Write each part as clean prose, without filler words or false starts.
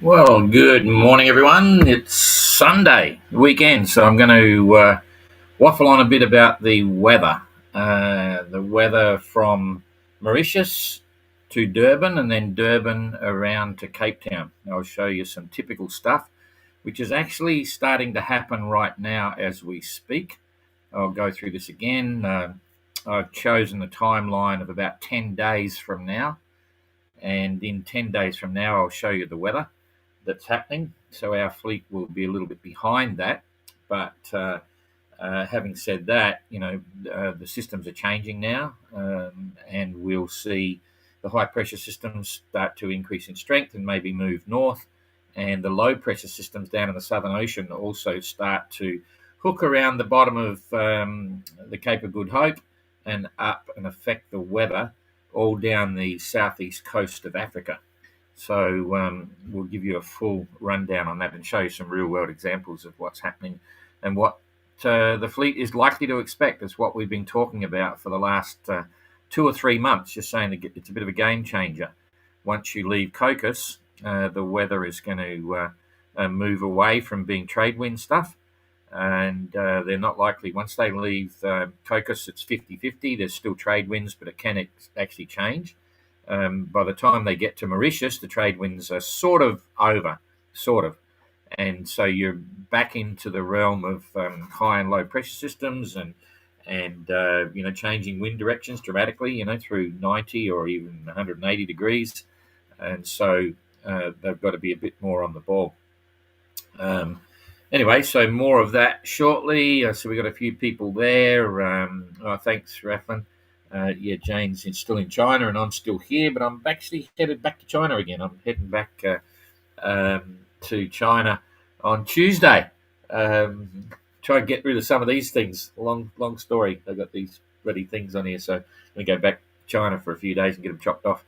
Well, good morning, everyone. It's Sunday weekend, so I'm going to waffle on a bit about the weather. The weather from Mauritius to Durban, and then Durban around to Cape Town. I'll show you some typical stuff, which is actually starting to happen right now as we speak. I'll go through this again. I've chosen a timeline of about 10 days from now, and in 10 days from now, I'll show you the weather that's happening. So our fleet will be a little bit behind that. But having said that, the systems are changing now, and we'll see the high pressure systems start to increase in strength and maybe move north, and the low pressure systems down in the Southern Ocean also start to hook around the bottom of the Cape of Good Hope and up and affect the weather all down the southeast coast of Africa. So we'll give you a full rundown on that and show you some real world examples of what's happening and what the fleet is likely to expect. Is what we've been talking about for the last 2 or 3 months, just saying that it's a bit of a game changer. Once you leave Cocos, the weather is going to move away from being trade wind stuff. And they're not likely, once they leave Cocos, it's 50-50. There's still trade winds, but it can actually change. By the time they get to Mauritius, the trade winds are sort of over, sort of. And so you're back into the realm of high and low pressure systems and changing wind directions dramatically, through 90 or even 180 degrees. And so they've got to be a bit more on the ball. Anyway, so more of that shortly. So we've got a few people there. Thanks, Raflin. Jane's still in China, and I'm still here, but I'm actually headed back to China again. I'm heading back to China on Tuesday. Try and get rid of some of these things. Long story. I've got these bloody things on here, so I'm going to go back to China for a few days and get them chopped off.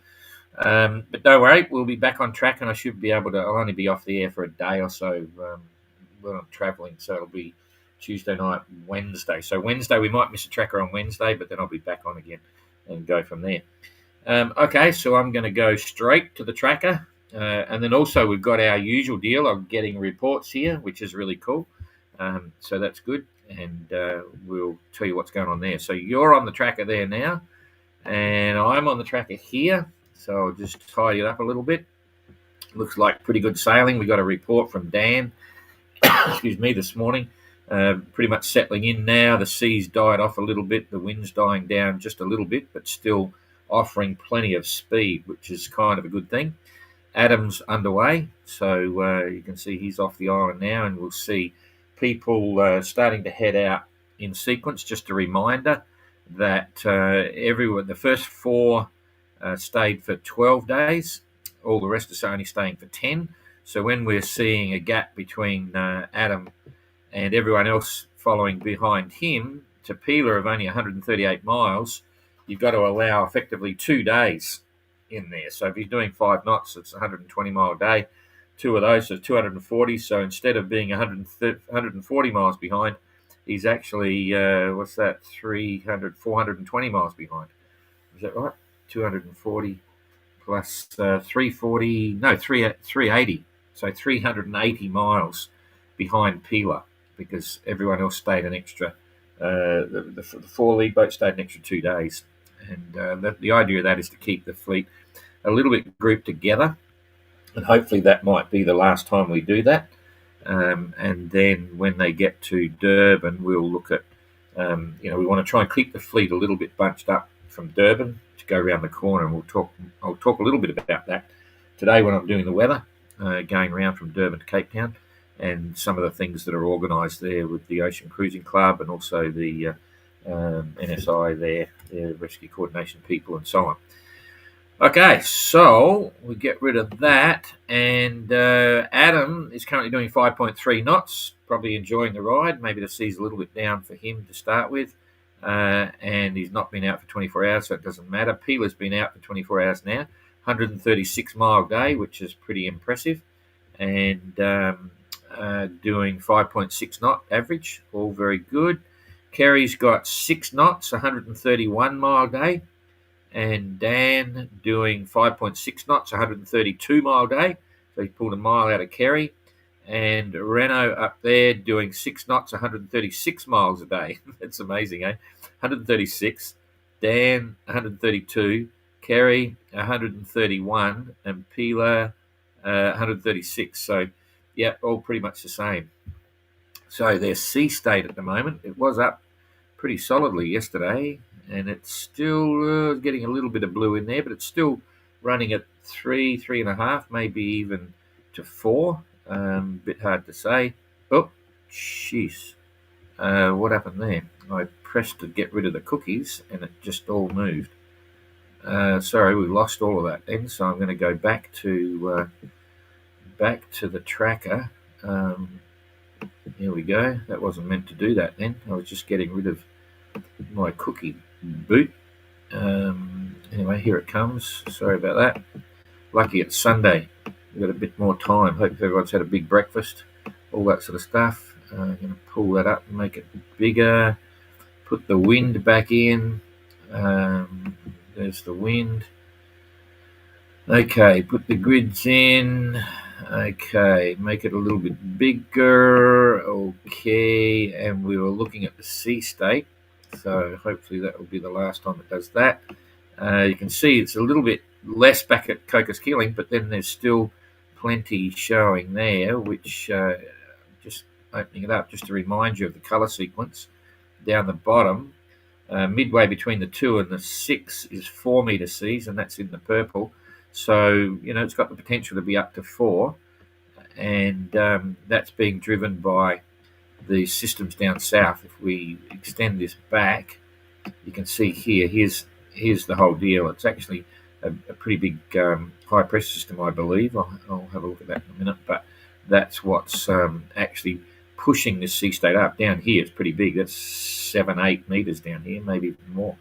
But don't worry, we'll be back on track, and I should be able to. I'll only be off the air for a day or so when I'm travelling, so it'll be Tuesday night, Wednesday. So Wednesday, we might miss a tracker on Wednesday, but then I'll be back on again and go from there. Okay, so I'm going to go straight to the tracker. And then also we've got our usual deal of getting reports here, which is really cool. So that's good. And we'll tell you what's going on there. So you're on the tracker there now, and I'm on the tracker here. So I'll just tidy it up a little bit. Looks like pretty good sailing. We got a report from Dan, this morning. Pretty much settling in now. The sea's died off a little bit. The wind's dying down just a little bit, but still offering plenty of speed, which is kind of a good thing. Adam's underway, so you can see he's off the island now, and we'll see people starting to head out in sequence. Just a reminder that the first four stayed for 12 days. All the rest are only staying for 10. So when we're seeing a gap between Adam and everyone else following behind him to Pila of only 138 miles, you've got to allow effectively 2 days in there. So if he's doing 5 knots, it's a 120-mile day. 2 of those, so 240. So instead of being 140 miles behind, he's actually, 420 miles behind. Is that right? 240 plus 340, no, 380. So 380 miles behind Pila, because everyone else stayed an extra, the 4 lead boats stayed an extra 2 days. And the idea of that is to keep the fleet a little bit grouped together. And hopefully that might be the last time we do that. And then when they get to Durban, we'll look at, we want to try and keep the fleet a little bit bunched up from Durban to go around the corner. And I'll talk a little bit about that today when I'm doing the weather, going around from Durban to Cape Town, and some of the things that are organised there with the Ocean Cruising Club and also the NSI there, the rescue coordination people, and so on. Okay, so we get rid of that, and Adam is currently doing 5.3 knots, probably enjoying the ride. Maybe the sea's a little bit down for him to start with, and he's not been out for 24 hours, so it doesn't matter. Pila's been out for 24 hours now, 136-mile day, which is pretty impressive, and doing 5.6 knot average, all very good. Kerry's got 6 knots, 131-mile day. And Dan doing 5.6 knots, 132-mile day. So he pulled a mile out of Kerry. And Renault up there doing 6 knots, 136 miles a day. That's amazing, eh? 136. Dan, 132. Kerry, 131. And Pila, 136. So, yeah, all pretty much the same. So their sea state at the moment, it was up pretty solidly yesterday, and it's still getting a little bit of blue in there, but it's still running at 3.5, maybe even to 4. Bit hard to say. Oh, jeez. What happened there? I pressed to get rid of the cookies, and it just all moved. Sorry, we lost all of that then, so I'm going to go back to the tracker. Here we go. That wasn't meant to do that then. I was just getting rid of my cookie boot. Anyway, here it comes. Sorry about that. Lucky it's Sunday. We've got a bit more time. Hope everyone's had a big breakfast. All that sort of stuff. I'm going to pull that up and make it bigger. Put the wind back in. There's the wind. Okay, put the grids in. Okay, make it a little bit bigger. Okay, and we were looking at the sea state. So hopefully that will be the last time it does that. You can see it's a little bit less back at Cocos Keeling, but then there's still plenty showing there, which just opening it up just to remind you of the colour sequence. Down the bottom, midway between the 2 and the 6 is 4 metre seas, and that's in the purple. So, it's got the potential to be up to 4, and that's being driven by the systems down south. If we extend this back, you can see here's the whole deal. It's actually a pretty big high pressure system, I believe. I'll have a look at that in a minute, but that's what's actually pushing this sea state up. Down here, it's pretty big. That's 7-8 meters down here, maybe even more.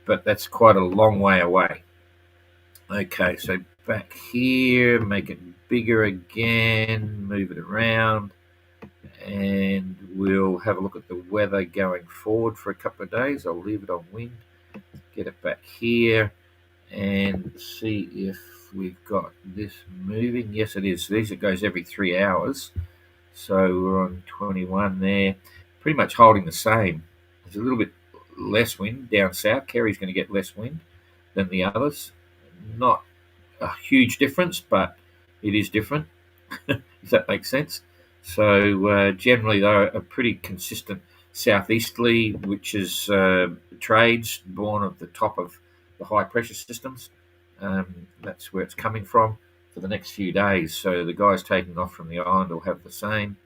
But that's quite a long way away. Okay, so back here, make it bigger again, move it around, and we'll have a look at the weather going forward for a couple of days. I'll leave it on wind, get it back here, and see if we've got this moving. Yes, it is. It goes every 3 hours. So we're on 21 there, pretty much holding the same. There's a little bit less wind down south. Kerry's going to get less wind than the others. Not a huge difference, but it is different, if that makes sense. So generally, though, a pretty consistent southeasterly, which is trades born at the top of the high pressure systems. That's where it's coming from for the next few days. So the guys taking off from the island will have the same.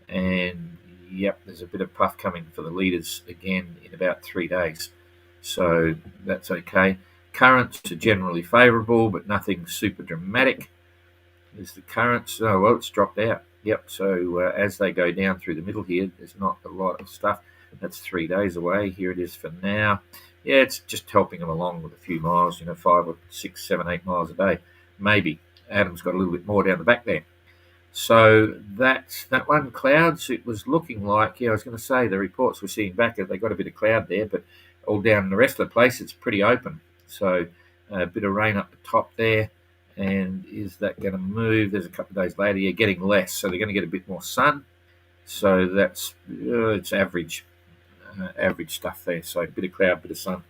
And yep, there's a bit of puff coming for the leaders again in about 3 days. So that's okay. Currents are generally favourable, but nothing super dramatic. There's the currents. Oh, well, it's dropped out. Yep, so as they go down through the middle here, there's not a lot of stuff. That's 3 days away. Here it is for now. Yeah, it's just helping them along with a few miles, 5 or 6, 7, 8 miles a day. Maybe. Adam's got a little bit more down the back there. So that's that one. Clouds, it was looking like, I was going to say the reports we're seeing back, they got a bit of cloud there, but all down the rest of the place, it's pretty open. So a bit of rain up the top there. And is that going to move? There's a couple of days later, you're getting less. So they're going to get a bit more sun. So that's, it's average stuff there. So a bit of cloud, bit of sun.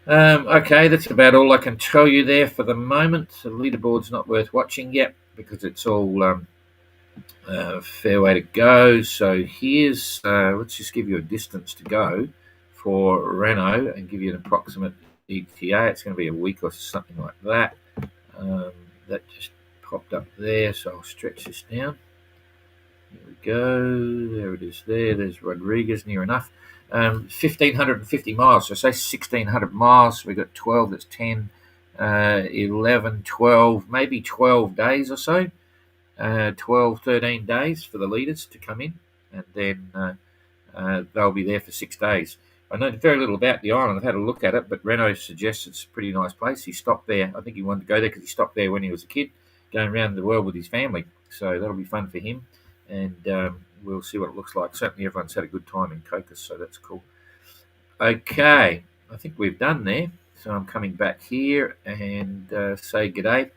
Okay, that's about all I can tell you there for the moment. The leaderboard's not worth watching yet because it's all a fair way to go. So here's, let's just give you a distance to go for Renault and give you an approximate ETA. It's going to be a week or something like that. That just popped up there, so I'll stretch this down. There we go. There it is there. There's Rodriguez, near enough. 1,550 miles. So say 1,600 miles. We've got 12. That's 10, 11, 12, maybe 12 days or so. 12, 13 days for the leaders to come in. And then they'll be there for 6 days. I know very little about the island. I've had a look at it, but Renault suggests it's a pretty nice place. He stopped there. I think he wanted to go there because he stopped there when he was a kid, going around the world with his family. So that'll be fun for him. And we'll see what it looks like. Certainly everyone's had a good time in Cocos, so that's cool. Okay, I think we've done there. So I'm coming back here and say g'day.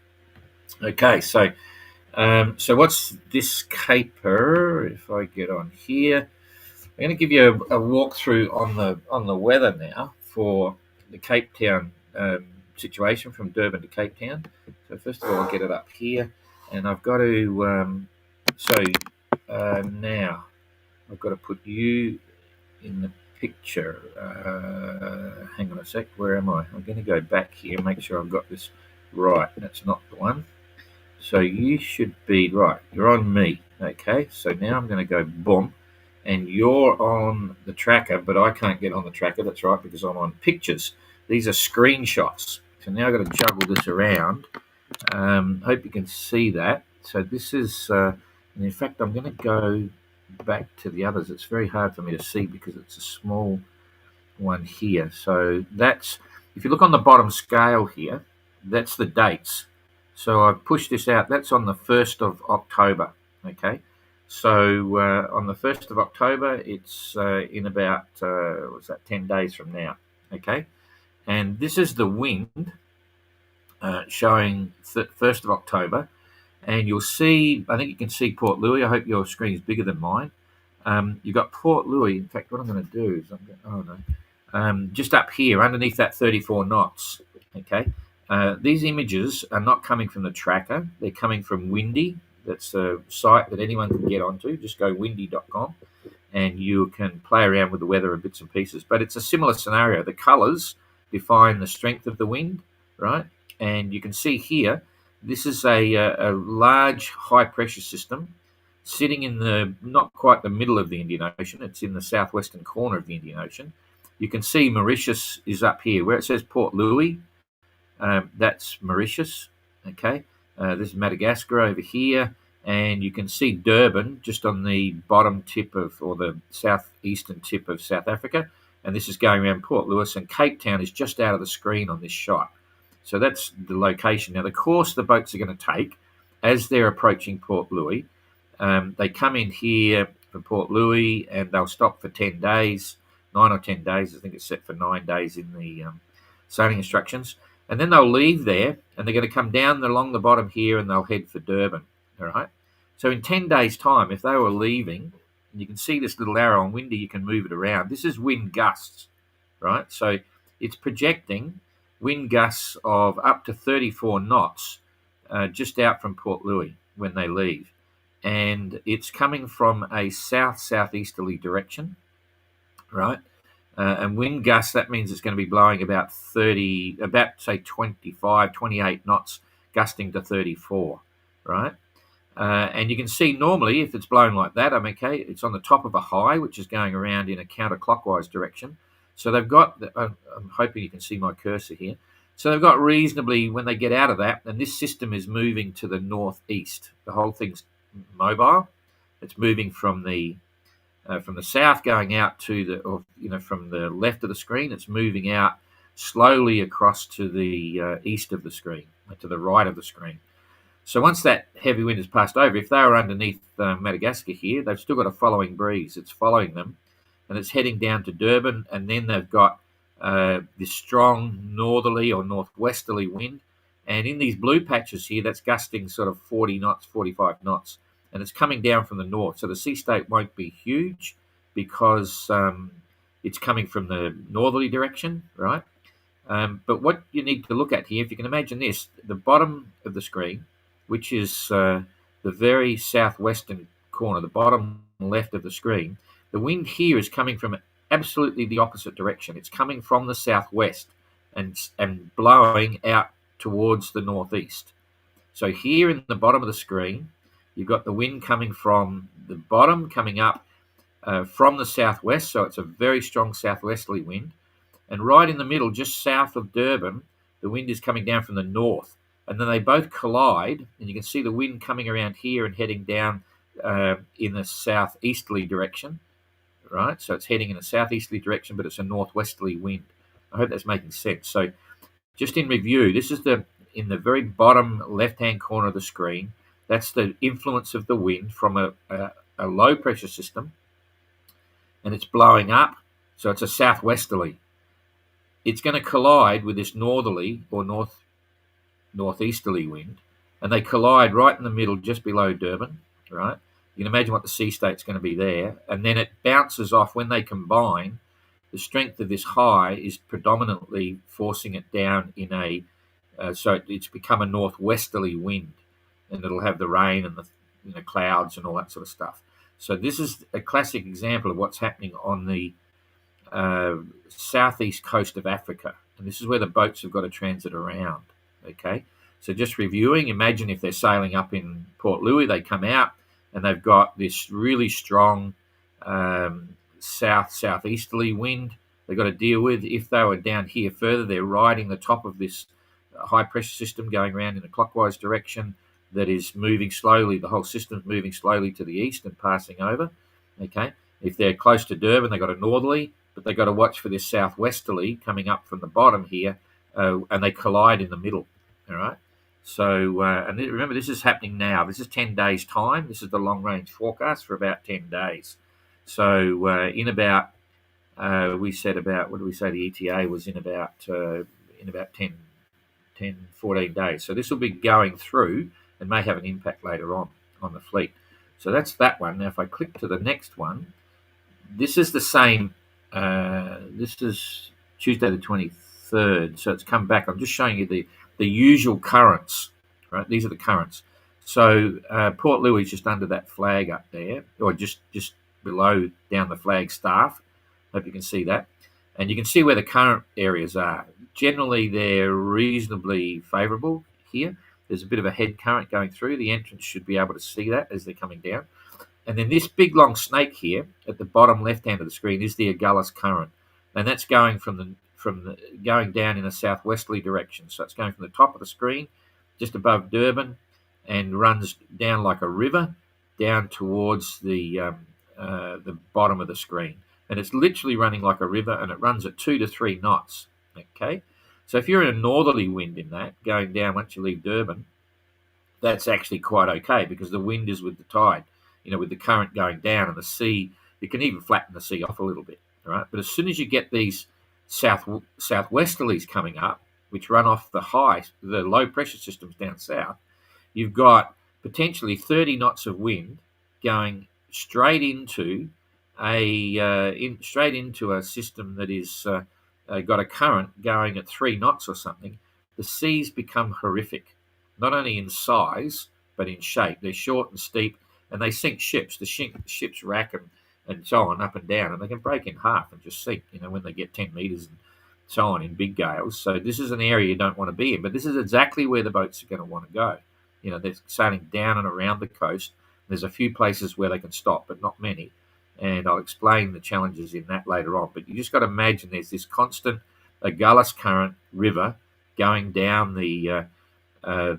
Okay, so what's this caper? If I get on here, I'm going to give you a walkthrough on the weather now for the Cape Town situation from Durban to Cape Town. So first of all, I'll get it up here, and I've got to now I've got to put you in the picture. Hang on a sec. Where am I? I'm going to go back here, make sure I've got this right. That's not the one. So you should be right. You're on me. Okay. So now I'm going to go boom, and you're on the tracker, but I can't get on the tracker. That's right, because I'm on pictures. These are screenshots. So now I've got to juggle this around. Hope you can see that. So this is, and in fact, I'm going to go back to the others. It's very hard for me to see because it's a small one here. So that's, if you look on the bottom scale here, that's the dates. So I've pushed this out. That's on the 1st of October. Okay. So on the 1st of October, it's in about, what's that, 10 days from now. Okay. And this is the wind showing 1st of October. And you'll see, I think you can see Port Louis. I hope your screen is bigger than mine. You've got Port Louis. In fact, what I'm going to do is, just up here, underneath that 34 knots, okay? These images are not coming from the tracker. They're coming from Windy. That's a site that anyone can get onto. Just go windy.com, and you can play around with the weather and bits and pieces. But it's a similar scenario. The colours define the strength of the wind, right? And you can see here, this is a large high-pressure system sitting in the, not quite the middle of the Indian Ocean. It's in the southwestern corner of the Indian Ocean. You can see Mauritius is up here. Where it says Port Louis, that's Mauritius, okay? There's Madagascar over here, and you can see Durban just on the bottom tip of, or the southeastern tip of South Africa, and this is going around Port Louis, and Cape Town is just out of the screen on this shot. So that's the location. Now, the course the boats are going to take as they're approaching Port Louis, they come in here from Port Louis and they'll stop for 10 days, 9 or 10 days. I think it's set for 9 days in the sailing instructions. And then they'll leave there and they're going to come down along the bottom here and they'll head for Durban. All right. So in 10 days' time, if they were leaving, and you can see this little arrow on Windy, you can move it around. This is wind gusts, right? So it's projecting wind gusts of up to 34 knots just out from Port Louis when they leave. And it's coming from a south-southeasterly direction, right? And wind gusts, that means it's going to be blowing about say 25, 28 knots, gusting to 34, right? And you can see normally if it's blown like that, okay, it's on the top of a high, which is going around in a counterclockwise direction. So they've got, I'm hoping you can see my cursor here. So they've got reasonably, when they get out of that, and this system is moving to the northeast. The whole thing's mobile. It's moving from the south going out to the, or from the left of the screen. It's moving out slowly across to the east of the screen, to the right of the screen. So once that heavy wind has passed over, if they were underneath Madagascar here, they've still got a following breeze. It's following them, and it's heading down to Durban, and then they've got this strong northerly or northwesterly wind. And in these blue patches here, that's gusting sort of 40 knots, 45 knots, and it's coming down from the north. So the sea state won't be huge because it's coming from the northerly direction, right? But what you need to look at here, if you can imagine this, the bottom of the screen, which is the very southwestern corner, the bottom left of the screen, the wind here is coming from absolutely the opposite direction. It's coming from the southwest and blowing out towards the northeast. So here in the bottom of the screen, you've got the wind coming from the bottom, coming up from the southwest, so it's a very strong southwesterly wind. And right in the middle, just south of Durban, the wind is coming down from the north. And then they both collide, and you can see the wind coming around here and heading down in a southeasterly direction, right? So it's heading in a southeasterly direction, but it's a northwesterly wind. I hope that's making sense. So just in review, this is in the very bottom left-hand corner of the screen. That's the influence of the wind from a low-pressure system, and it's blowing up, so it's a southwesterly. it's going to collide with this northerly or northeasterly wind, and they collide right in the middle, just below Durban, right? You can imagine what the sea state's going to be there, and then it bounces off when they combine. The strength of this high is predominantly forcing it down in so it's become a northwesterly wind, and it'll have the rain and the clouds and all that sort of stuff. So this is a classic example of what's happening on the southeast coast of Africa, and this is where the boats have got to transit around. Okay, so just reviewing, imagine if they're sailing up in Port Louis, they come out and they've got this really strong southeasterly wind they've got to deal with. If they were down here further, they're riding the top of this high pressure system going around in a clockwise direction that is moving slowly. The whole system's moving slowly to the east and passing over. Okay, if they're close to Durban, they've got a northerly, but they've got to watch for this southwesterly coming up from the bottom here, and they collide in the middle. All right. So, and remember, this is happening now. This is 10 days' time. This is the long-range forecast for about 10 days. So, in about, we said about, what do we say? The ETA was in about 10, 14 days. So this will be going through and may have an impact later on the fleet. So that's that one. Now, if I click to the next one, this is the same. This is Tuesday the 23rd. So it's come back. I'm just showing you the usual currents, right? These are the currents. So Port Louis is just under that flag up there, or just below down the flag staff. Hope you can see that. And you can see where the current areas are. Generally, they're reasonably favourable here. There's a bit of a head current going through. The entrance should be able to see that as they're coming down. And then this big long snake here at the bottom left hand of the screen is the Agulhas current, and that's going going down in a southwesterly direction. So it's going from the top of the screen, just above Durban, and runs down like a river down towards the bottom of the screen. And it's literally running like a river, and it runs at 2 to 3 knots. Okay, so if you're in a northerly wind in that going down once you leave Durban, that's actually quite okay because the wind is with the tide. With the current going down, and the sea, you can even flatten the sea off a little bit, right? But as soon as you get these southwesterlies coming up, which run off the low pressure systems down south, you've got potentially 30 knots of wind going straight into a system that is got a current going at 3 knots or something. The seas become horrific, not only in size but in shape. They're short and steep, and they sink ships. The ships rack and so on up and down, and they can break in half and just sink, when they get 10 metres and so on in big gales. So this is an area you don't want to be in, but this is exactly where the boats are going to want to go. They're sailing down and around the coast. There's a few places where they can stop, but not many. And I'll explain the challenges in that later on. But you just got to imagine there's this constant Agulhas current river going down the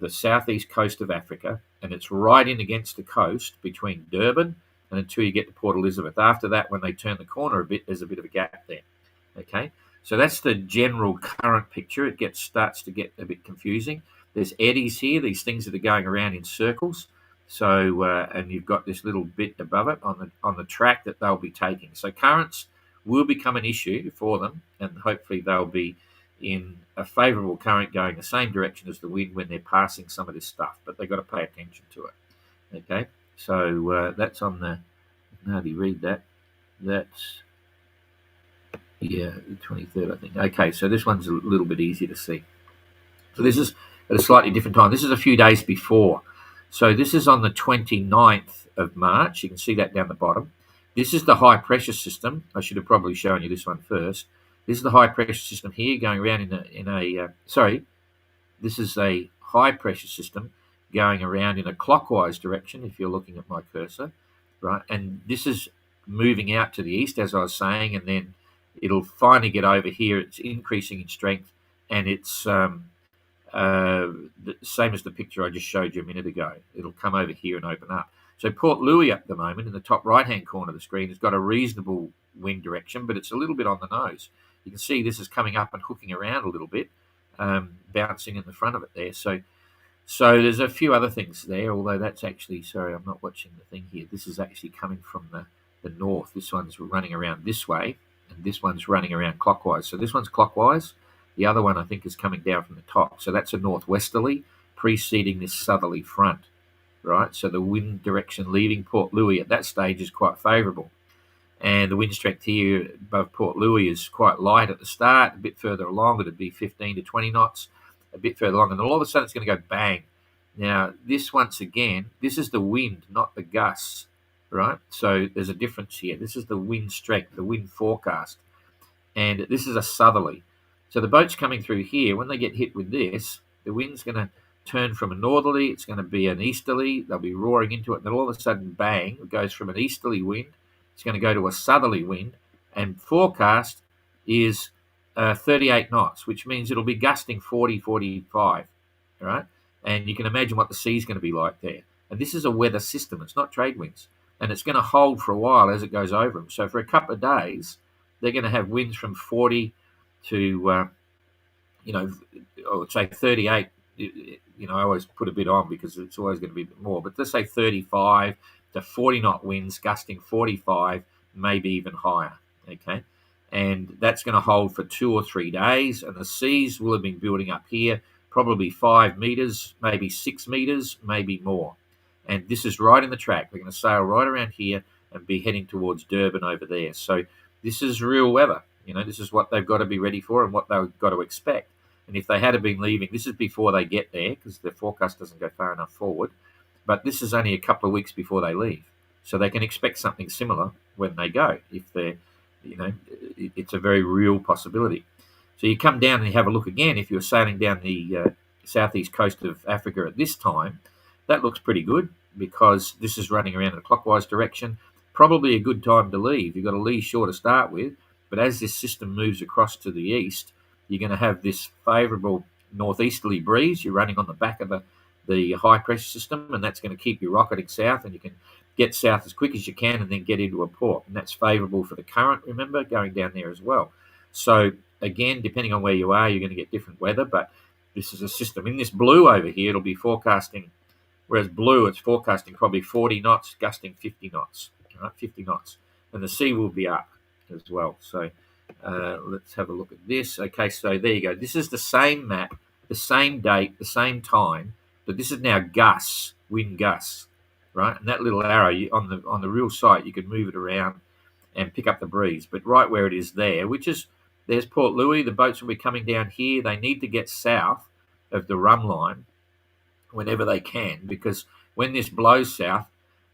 southeast coast of Africa, and it's right in against the coast between Durban and until you get to Port Elizabeth. After that, when they turn the corner a bit, there's a bit of a gap there. Okay, so that's the general current picture. It starts to get a bit confusing. There's eddies here, these things that are going around in circles. So and you've got this little bit above it on the track that they'll be taking. So currents will become an issue for them, and hopefully they'll be in a favourable current going the same direction as the wind when they're passing some of this stuff, but they've got to pay attention to it. Okay, so that's on the, how do you read that? That's, the 23rd, I think. Okay, so this one's a little bit easier to see. So this is at a slightly different time. This is a few days before. So this is on the 29th of March. You can see that down the bottom. This is the high pressure system. I should have probably shown you this one first. This is the high pressure system here going around this is a high pressure system going around in a clockwise direction, if you're looking at my cursor, right? And this is moving out to the east, as I was saying, and then it'll finally get over here. It's increasing in strength, and it's the same as the picture I just showed you a minute ago. It'll come over here and open up. So Port Louis at the moment, in the top right-hand corner of the screen, has got a reasonable wind direction, but it's a little bit on the nose. You can see this is coming up and hooking around a little bit, bouncing in the front of it there. So there's a few other things there, although that's actually, sorry, I'm not watching the thing here. This is actually coming from the north. This one's running around this way, and this one's running around clockwise. So this one's clockwise. The other one, I think, is coming down from the top. So that's a northwesterly preceding this southerly front, right? So the wind direction leaving Port Louis at that stage is quite favourable. And the wind strength here above Port Louis is quite light at the start. A bit further along, it'd be 15 to 20 knots. A bit further along, and then all of a sudden it's going to go bang. Now, this, once again, this is the wind, not the gusts, right? So there's a difference here. This is the wind strength, the wind forecast. And this is a southerly. So the boats coming through here, when they get hit with this, the wind's going to turn from a northerly, it's going to be an easterly, they'll be roaring into it, and then all of a sudden, bang, it goes from an easterly wind, it's going to go to a southerly wind, and forecast is 38 knots, which means it'll be gusting 40, 45, right? And you can imagine what the sea's going to be like there. And this is a weather system, it's not trade winds, and it's going to hold for a while as it goes over them. So for a couple of days, they're going to have winds from 40 to, I would say 38. I always put a bit on because it's always going to be a bit more. But let's say 35 to 40 knot winds, gusting 45, maybe even higher. Okay, and that's going to hold for 2 or 3 days. And the seas will have been building up here, probably 5 meters, maybe 6 meters, maybe more. And this is right in the track. We're going to sail right around here and be heading towards Durban over there. So this is real weather. This is what they've got to be ready for and what they've got to expect. And if they had been leaving, this is before they get there because the forecast doesn't go far enough forward. But this is only a couple of weeks before they leave. So they can expect something similar when they go. If they're, it's a very real possibility. So you come down and you have a look again. If you're sailing down the southeast coast of Africa at this time, that looks pretty good because this is running around in a clockwise direction. Probably a good time to leave. You've got a lee shore to start with, but as this system moves across to the east, you're going to have this favourable northeasterly breeze. You're running on the back of the high pressure system, and that's going to keep you rocketing south, and you can get south as quick as you can and then get into a port. And that's favourable for the current, remember, going down there as well. So again, depending on where you are, you're going to get different weather, but this is a system. In this blue over here, it'll be forecasting, whereas blue, it's forecasting probably 40 knots, gusting 50 knots, right? 50 knots. And the sea will be up as well. So let's have a look at this. Okay, so there you go. This is the same map, the same date, the same time, but this is now gusts, wind gusts, right? And that little arrow on the real site, you can move it around and pick up the breeze. But right where it is there, there's Port Louis. The boats will be coming down here. They need to get south of the rum line whenever they can, because when this blows south,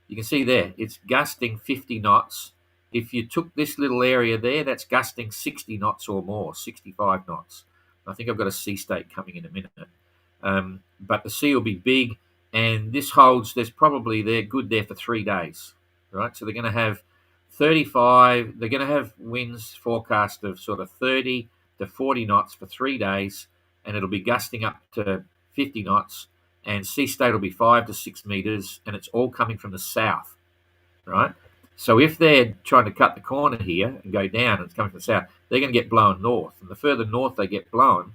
you can see there, it's gusting 50 knots. If you took this little area there, that's gusting 60 knots or more, 65 knots. I think I've got a sea state coming in a minute. But the sea will be big, and this holds, they're good there for 3 days, right? So they're going to have 35, they're going to have winds forecast of sort of 30 to 40 knots for 3 days, and it'll be gusting up to 50 knots, and sea state will be 5 to 6 meters, and it's all coming from the south, right? So if they're trying to cut the corner here and go down and it's coming from the south, they're going to get blown north. And the further north they get blown,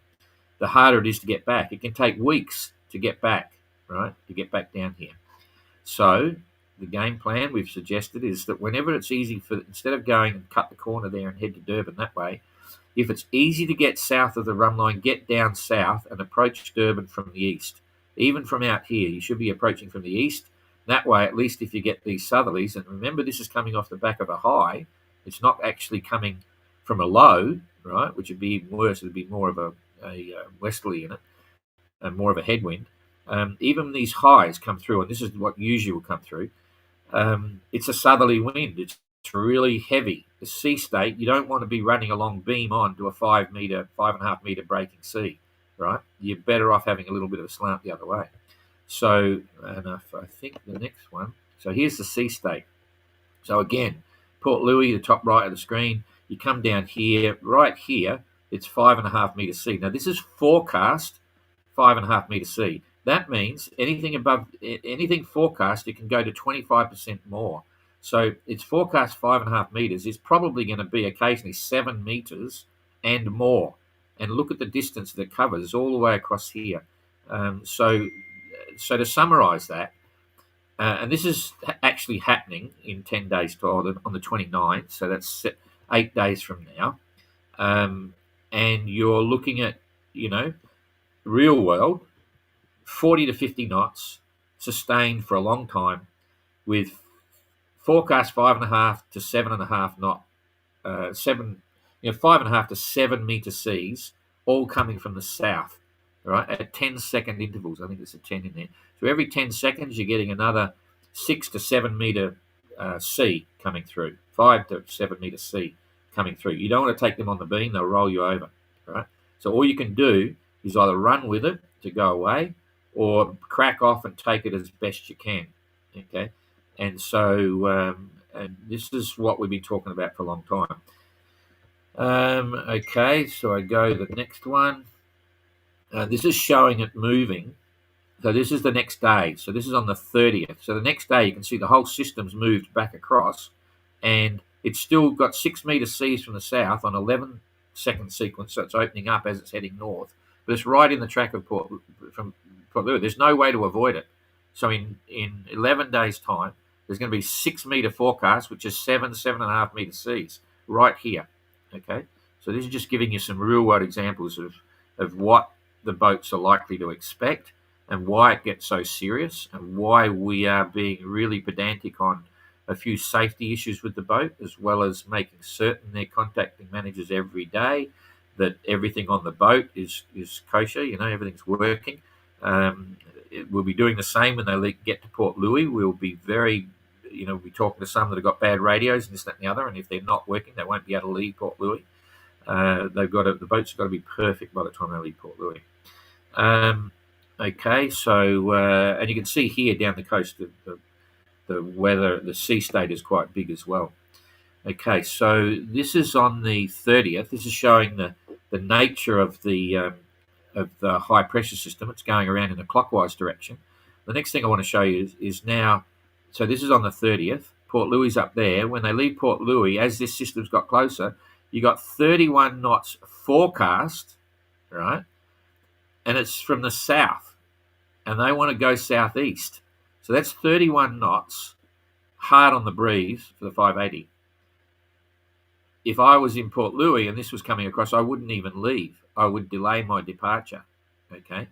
the harder it is to get back. It can take weeks to get back, right, to get back down here. So the game plan we've suggested is that whenever it's easy instead of going and cut the corner there and head to Durban that way, if it's easy to get south of the rum line, get down south and approach Durban from the east. Even from out here, you should be approaching from the east. That way, at least if you get these southerlies, and remember this is coming off the back of a high, it's not actually coming from a low, right, which would be even worse. It would be more of a westerly in it, and more of a headwind. Even these highs come through, and this is what usually will come through. It's a southerly wind. It's really heavy. The sea state, you don't want to be running along beam on to a 5.5 meter breaking sea, right? You're better off having a little bit of a slant the other way. So, and I think the next one. So here's the sea state. So again, Port Louis, the top right of the screen. You come down here, right here, it's 5.5 meter sea. Now this is forecast 5.5 meter sea. That means anything forecast, it can go to 25% more. So it's forecast 5.5 meters. It's probably going to be occasionally 7 meters and more. And look at the distance that it covers all the way across here. So to summarise that, and this is actually happening in 10 days on the 29th, so that's 8 days from now, and you're looking at, real world, 40 to 50 knots, sustained for a long time, with forecast 5.5 to 7.5 knot, 5.5 to 7 meter seas, all coming from the south, right, at 10-second intervals. I think there's a 10 in there. So every 10 seconds, you're getting another 6 to 7 meter sea coming through, 5 to 7 meter sea coming through. You don't want to take them on the beam; they'll roll you over, right? So all you can do is either run with it to go away, or crack off and take it as best you can. Okay, and so and this is what we've been talking about for a long time. Okay, so I go to the next one. This is showing it moving. So this is the next day. So this is on the 30th. So the next day, you can see the whole system's moved back across, and it's still got 6 meter seas from the south on 11-second sequence. So it's opening up as it's heading north, but it's right in the track of Port Louis. There's no way to avoid it. So in 11 days' time, there's going to be 6 meter forecast, which is 7.5 meter seas right here. Okay, so this is just giving you some real world examples of what the boats are likely to expect, and why it gets so serious, and why we are being really pedantic on a few safety issues with the boat, as well as making certain they're contacting managers every day, that everything on the boat is kosher, everything's working. We'll be doing the same when they get to Port Louis. We'll be very, we'll be talking to some that have got bad radios and this, that, and the other, and if they're not working, they won't be able to leave Port Louis. The boats have got to be perfect by the time they leave Port Louis. Okay, so and you can see here down the coast, the weather, the sea state is quite big as well. Okay, so this is on the 30th. This is showing the nature of the high pressure system. It's going around in a clockwise direction. The next thing I want to show you is now. So this is on the 30th. Port Louis up there. When they leave Port Louis, as this system's got closer, you got 31 knots forecast, right? And it's from the south, and they want to go southeast. So that's 31 knots, hard on the breeze for the 580. If I was in Port Louis and this was coming across, I wouldn't even leave. I would delay my departure, okay?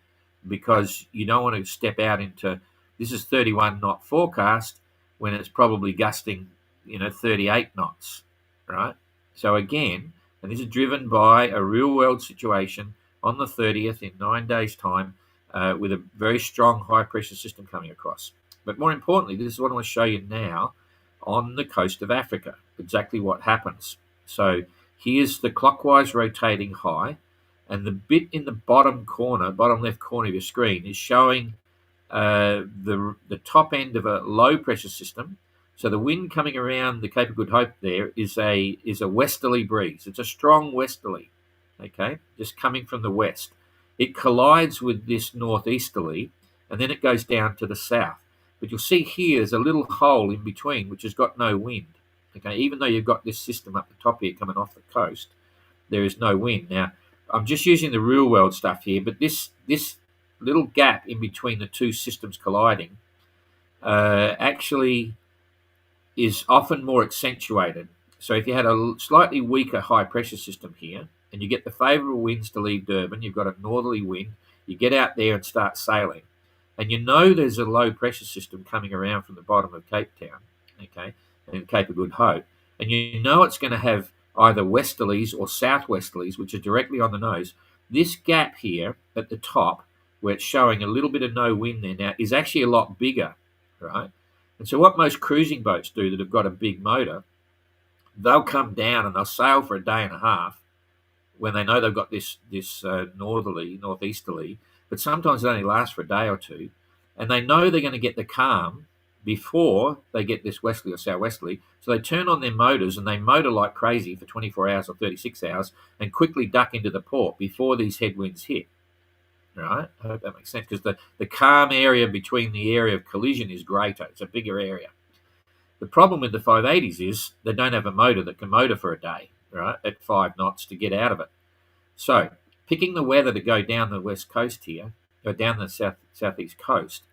Because you don't want to step out into, this is 31 knot forecast when it's probably gusting, 38 knots, right? So again, and this is driven by a real world situation on the 30th in 9 days' time, with a very strong high pressure system coming across. But more importantly, this is what I want to show you now on the coast of Africa, exactly what happens. So here's the clockwise rotating high, and the bit in the bottom left corner of your screen is showing the top end of a low pressure system. So the wind coming around the Cape of Good Hope there is a westerly breeze. It's a strong westerly, okay, just coming from the west. It collides with this northeasterly, and then it goes down to the south. But you'll see here there's a little hole in between which has got no wind. Okay, even though you've got this system up the top here coming off the coast, there is no wind. Now, I'm just using the real world stuff here, but this little gap in between the two systems colliding actually is often more accentuated. So if you had a slightly weaker high pressure system here, and you get the favourable winds to leave Durban, you've got a northerly wind, you get out there and start sailing, and there's a low pressure system coming around from the bottom of Cape Town, okay, and Cape of Good Hope, and it's going to have either westerlies or southwesterlies, which are directly on the nose. This gap here at the top, where it's showing a little bit of no wind there now, is actually a lot bigger, right? And so what most cruising boats do that have got a big motor, they'll come down and they'll sail for a day and a half when they know they've got this northeasterly, but sometimes it only lasts for a day or two, and they know they're going to get the calm before they get this westerly or southwesterly, so they turn on their motors and they motor like crazy for 24 hours or 36 hours and quickly duck into the port before these headwinds hit. Right? I hope that makes sense, because the calm area between the area of collision is greater. It's a bigger area. The problem with the 580s is they don't have a motor that can motor for a day, right, at 5 knots to get out of it. So picking the weather to go down the west coast here, or down the southeast coast,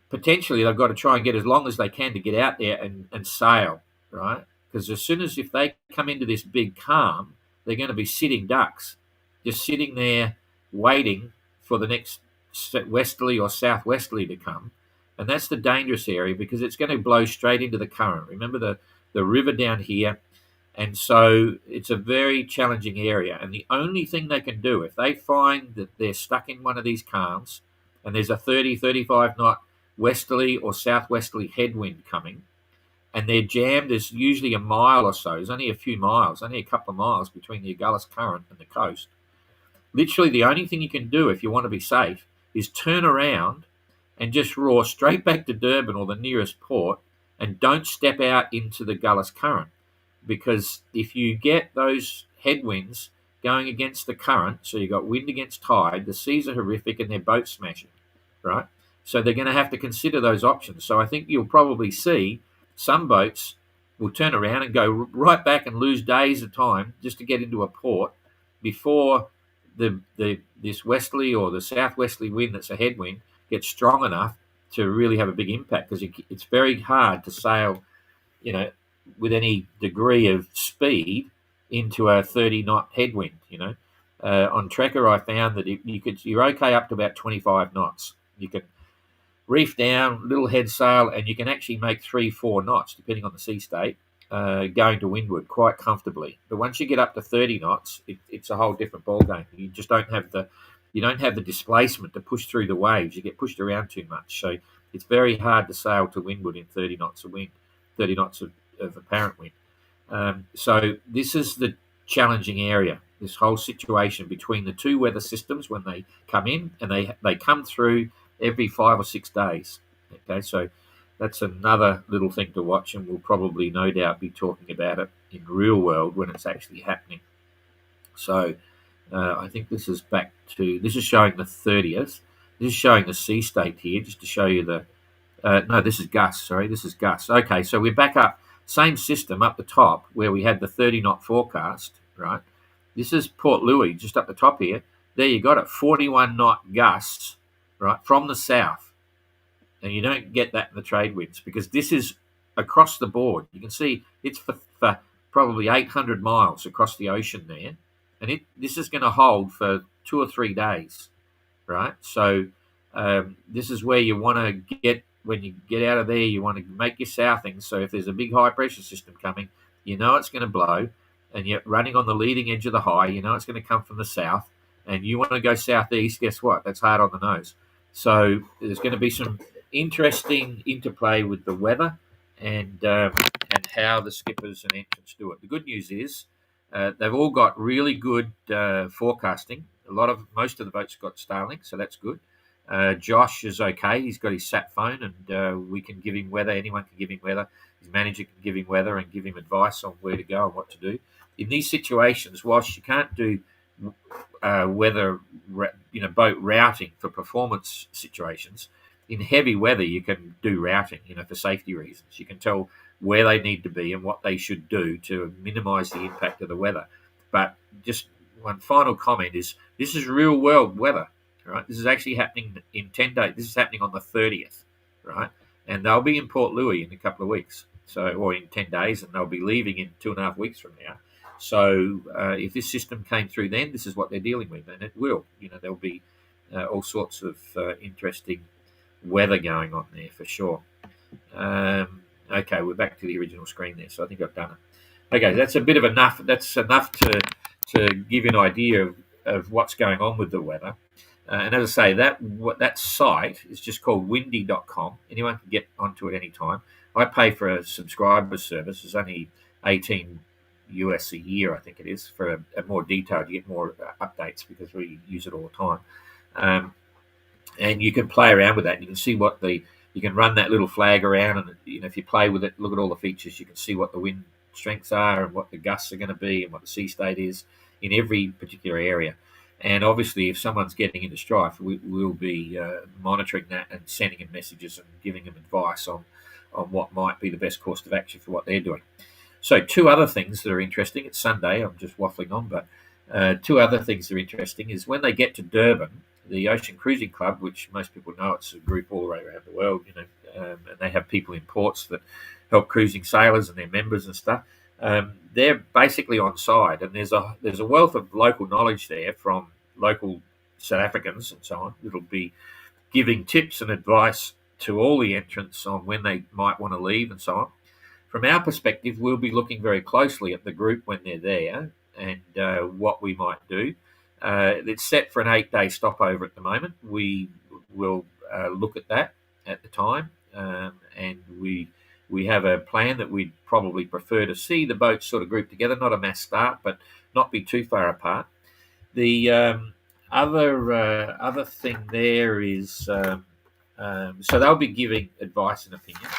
potentially they've got to try and get as long as they can to get out there and sail, right? because as soon as if they come into this big calm, they're going to be sitting ducks, just sitting there waiting for the next westerly or southwesterly to come. And that's the dangerous area because it's going to blow straight into the current. Remember the river down here. And so it's a very challenging area. And the only thing they can do, if they find that they're stuck in one of these calms and there's a 30, 35 knot westerly or southwesterly headwind coming, and they're jammed, there's usually a mile or so, there's only a few miles, only a couple of miles between the Agulhas Current and the coast. Literally, the only thing you can do if you want to be safe is turn around and just roar straight back to Durban or the nearest port and don't step out into the Agulhas Current. Because if you get those headwinds going against the current, so you've got wind against tide, the seas are horrific and they're boat smashing, right? So they're going to have to consider those options. So I think you'll probably see some boats will turn around and go right back and lose days of time just to get into a port before this westerly or the southwesterly wind that's a headwind gets strong enough to really have a big impact, because it's very hard to sail, with any degree of speed into a 30 knot headwind. On Trekker, I found that you're okay up to about 25 knots. You can reef down, little head sail, and you can actually make 3-4 knots depending on the sea state, going to windward quite comfortably. But once you get up to 30 knots, it's a whole different ballgame. You just don't have the displacement to push through the waves. You get pushed around too much, so it's very hard to sail to windward in 30 knots of wind, 30 knots of apparent wind. So this is the challenging area, this whole situation between the two weather systems when they come in, and they come through every 5 or 6 days. Okay, so that's another little thing to watch, and we'll probably no doubt be talking about it in real world when it's actually happening. So I think this is showing the 30th. This is showing the sea state here, just to show you no, this is Gus. Sorry, this is Gus. Okay, so we're back up. Same system up the top where we had the 30 knot forecast, right? This is Port Louis, just up the top here. There you got it, 41 knot gusts, right, from the south. And you don't get that in the trade winds because this is across the board. You can see it's for probably 800 miles across the ocean there. And this is going to hold for 2 or 3 days, right? So this is where you want to get. When you get out of there, you want to make your southing. So if there's a big high pressure system coming, it's going to blow, and you're running on the leading edge of the high, it's going to come from the south, and you want to go southeast. Guess what? That's hard on the nose. So there's going to be some interesting interplay with the weather and how the skippers and entrants do it. The good news is they've all got really good forecasting. Most of the boats got Starlink, so that's good. Josh is okay. He's got his sat phone, and we can give him weather. Anyone can give him weather. His manager can give him weather and give him advice on where to go and what to do. In these situations, whilst you can't do weather, boat routing for performance situations, in heavy weather you can do routing, for safety reasons. You can tell where they need to be and what they should do to minimise the impact of the weather. But just one final comment is this is real world weather. Right, this is actually happening in 10 days. This is happening on the 30th, right? And they'll be in Port Louis in a couple of weeks, or in 10 days, and they'll be leaving in 2.5 weeks from now. So if this system came through then, this is what they're dealing with, and it will. There'll be all sorts of interesting weather going on there for sure. Okay, we're back to the original screen there, so I think I've done it. Okay, that's a bit of enough. That's enough to give you an idea of what's going on with the weather. And as I say, that site is just called windy.com. Anyone can get onto it anytime. I pay for a subscriber service. It's only $18 US a year, I think it is, for a more detailed. You get more updates because we use it all the time. And you can play around with that. You can see you can run that little flag around, and if you play with it, look at all the features. You can see what the wind strengths are and what the gusts are going to be and what the sea state is in every particular area. And obviously, if someone's getting into strife, we'll be monitoring that and sending them messages and giving them advice on what might be the best course of action for what they're doing. So 2 other things that are interesting. It's Sunday. I'm just waffling on, but 2 other things that are interesting is when they get to Durban, the Ocean Cruising Club, which most people know, it's a group all around the world, and they have people in ports that help cruising sailors and their members and stuff. they're basically on side, and there's a wealth of local knowledge there from local South Africans and so on. It'll be giving tips and advice to all the entrants on when they might want to leave and so on. From our perspective, we'll be looking very closely at the group when they're there and what we might do. It's set for an 8-day stopover at the moment. We will look at that at the time, and we have a plan that we'd probably prefer to see the boats sort of grouped together, not a mass start, but not be too far apart. The other thing there is so they'll be giving advice and opinions,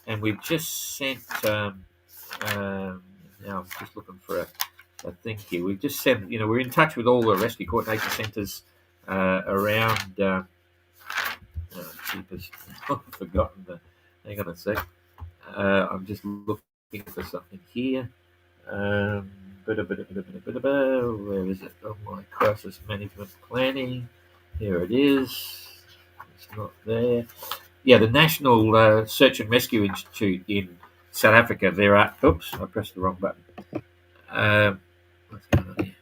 and we've just sent. Now I'm just looking for a thing here. We've just sent. We're in touch with all the rescue coordination centres around. I've forgotten the. Hang on a sec. I'm just looking for something here. Where is it? Oh, my crisis management planning. Here it is. It's not there. Yeah, the National Search and Rescue Institute in South Africa. There are. Oops, I pressed the wrong button. What's going on here?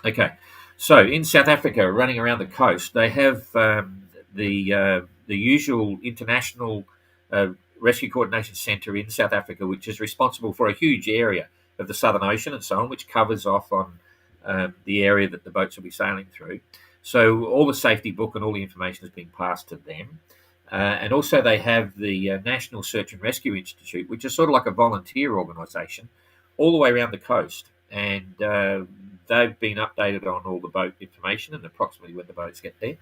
Okay, so in South Africa, running around the coast, they have the usual international rescue coordination centre in South Africa, which is responsible for a huge area of the Southern Ocean and so on, which covers off on the area that the boats will be sailing through. So all the safety book and all the information is being passed to them. And also they have the National Search and Rescue Institute, which is sort of like a volunteer organisation all the way around the coast. And they've been updated on all the boat information and approximately when the boats get there.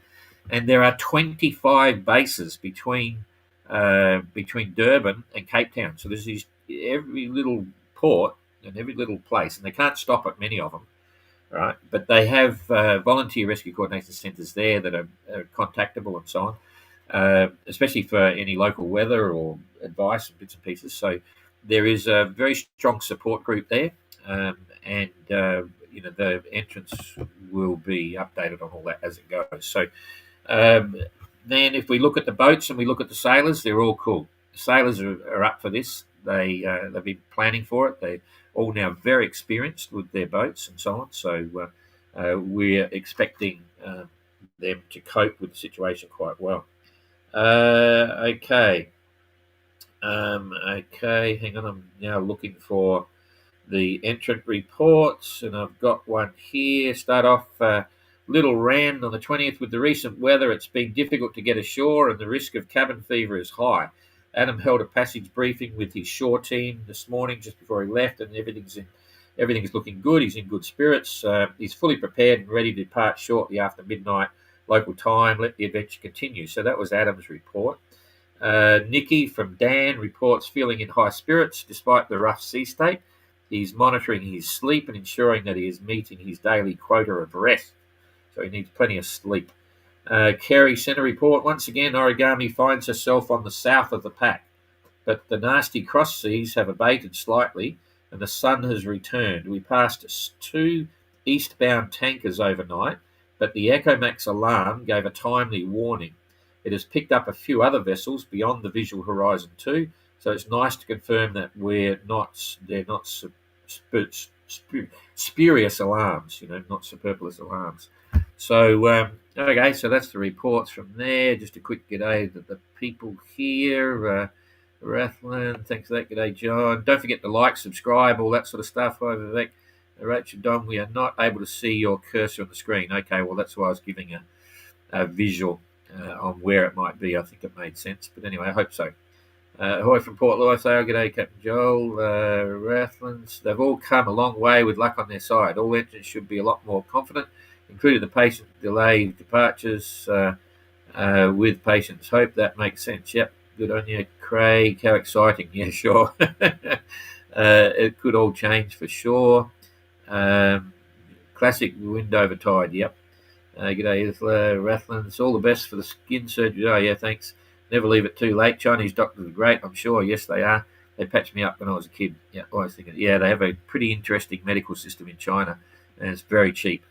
And there are 25 bases between Durban and Cape Town. So there's every little port and every little place, and they can't stop at many of them, right? But they have volunteer rescue coordination centres there that are contactable and so on, especially for any local weather or advice and bits and pieces. So there is a very strong support group there, and the entrance will be updated on all that as it goes. So then if we look at the boats and we look at the sailors, they're all cool. The sailors are up for this. They've been planning for it. They're all now very experienced with their boats and so on. So we're expecting them to cope with the situation quite well. Okay. Hang on. I'm now looking for the entrant reports, and I've got one here. Start off. Little Rand on the 20th. With the recent weather, it's been difficult to get ashore and the risk of cabin fever is high. Adam held a passage briefing with his shore team this morning just before he left, and everything's looking good. He's in good spirits. He's fully prepared and ready to depart shortly after midnight local time. Let the adventure continue. So that was Adam's report. Nikki from Dan reports feeling in high spirits despite the rough sea state. He's monitoring his sleep and ensuring that he is meeting his daily quota of rest. So he needs plenty of sleep. Kerry sent a report. Once again, Origami finds herself on the south of the pack, but the nasty cross seas have abated slightly and the sun has returned. We passed 2 eastbound tankers overnight, but the Ecomax alarm gave a timely warning. It has picked up a few other vessels beyond the visual horizon too, so it's nice to confirm that they're not spurious alarms, not superfluous alarms. So, okay, so that's the reports from there. Just a quick g'day to the people here. Rathland, thanks for that. G'day, John. Don't forget to like, subscribe, all that sort of stuff. Hi, Vivek. Rachel Dom, we are not able to see your cursor on the screen. Okay, well, that's why I was giving a visual on where it might be. I think it made sense. But anyway, I hope so. Ahoy from Port Louis. G'day, Captain Joel. Rathlands. They've all come a long way with luck on their side. All engines should be a lot more confident, including the patient delayed departures with patient's hope. That makes sense. Yep. Good on you, Craig. How exciting. Yeah, sure. It could all change for sure. Classic wind over tide. Yep. G'day, Rathlands. All the best for the skin surgery. Oh, yeah, thanks. Never leave it too late. Chinese doctors are great, I'm sure. Yes, they are. They patched me up when I was a kid. Yeah, I was thinking, yeah, they have a pretty interesting medical system in China, and it's very cheap.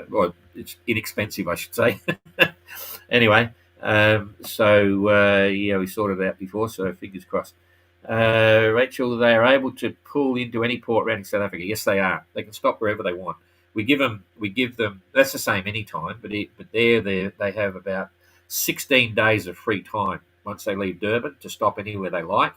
Well, it's inexpensive, I should say. Anyway, yeah, we sorted it out before, so fingers crossed. Rachel, they are able to pull into any port around in South Africa. Yes, they are. They can stop wherever they want. We give them. That's the same anytime, but they have about 16 days of free time once they leave Durban to stop anywhere they like,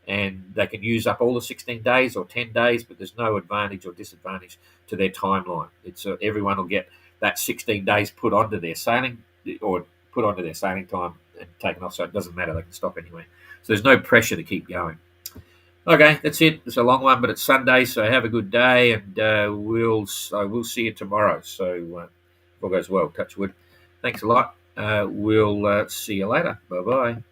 and they can use up all the 16 days or 10 days. But there's no advantage or disadvantage to their timeline. It's everyone will get that 16 days put onto their sailing or put onto their sailing time and taken off, so it doesn't matter. They can stop anywhere. So there's no pressure to keep going. Okay, that's it. It's a long one, but it's Sunday, so have a good day, and we'll see you tomorrow. So if all goes well, touch wood. Thanks a lot. We'll see you later. Bye bye.